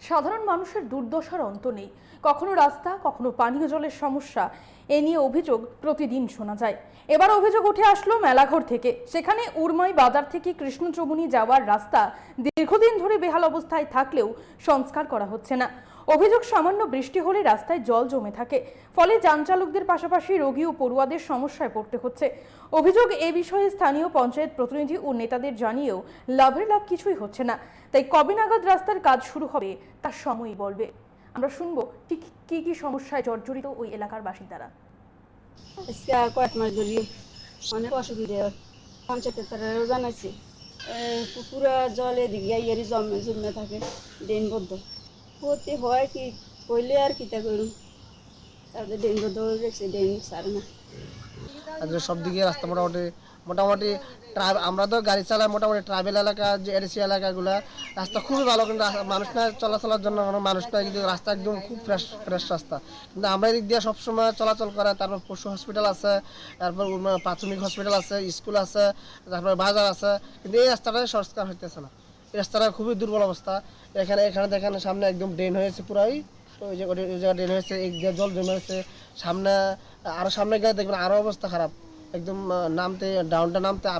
সাধারণ মানুষের দুর্দশার অন্ত নেই। কখনো রাস্তা, কখনো পানীয় জলের সমস্যা। এ নিয়ে অভিযোগ প্রতিদিন শোনা যায়। এবার অভিযোগ উঠে আসলো মেলাঘর থেকে। সেখানে উরমাই বাজার থেকে কৃষ্ণচৌমুনি যাওয়ার রাস্তা দীর্ঘদিন ধরে বেহাল অবস্থায় থাকলেও সংস্কার করা হচ্ছে না। অভিযোগ, সামান্য বৃষ্টি হলে রাস্তায় জল জমে থাকে, ফলে যান চালকদের পাশাপাশি রোগী ও পড়ুয়াদের সমস্যায় পড়তে হচ্ছে। অভিযোগ, এ বিষয়ে স্থানীয় পঞ্চায়েত প্রতিনিধি ও নেতাদের জানিয়েও লাভের লাভ কিছুই হচ্ছে না। তাই কবে নাগাদ রাস্তার কাজ শুরু হবে তার সময়ই বলবে। আমরা শুনবো ঠিক কি সমস্যায় জর্জরিত ওই এলাকার বাসিন্দারা। আজকে কয়েক মাস ধরে অনেক অসুবিধা হয়। পঞ্চায়েতের তারাও জানাইছে পুকুরা জল এদিকে ইয়ারি জমে থাকে, ড্রেনবদ্ধ হতে হয় কি কইলে আর কিতা করুন, তারপরে ড্রেনবদ্ধ হয়ে গেছে, ড্রেন সারে না। সব দিকে রাস্তা মোটামুটি মোটামুটি আমরা তো গাড়ি চালাই, মোটামুটি ট্রাভেল এলাকা যে এডিসি এলাকাগুলো রাস্তা খুবই ভালো, কিন্তু মানুষ না চলাচলের জন্য কোনো মানুষ নয়, কিন্তু রাস্তা একদম খুব ফ্রেশ রাস্তা। কিন্তু আমরা এদিক দিয়ে সবসময় চলাচল করে। তারপর পশু হসপিটাল আছে, তারপর প্রাথমিক হসপিটাল আছে, স্কুল আছে, তারপর বাজার আছে, কিন্তু এই রাস্তাটা সংস্কার হইতেছে না। এই রাস্তাটা খুবই দুর্বল অবস্থা। এখানে দেখেন সামনে একদম ড্রেন হয়েছে পুরাই, ওই জায়গা ড্রেন হয়েছে, এই জল জমে হয়েছে সামনে। আরো সামনে গেলে দেখবেন আরো অবস্থা খারাপ, একদম নামতে ডাউনটা নামতে আরো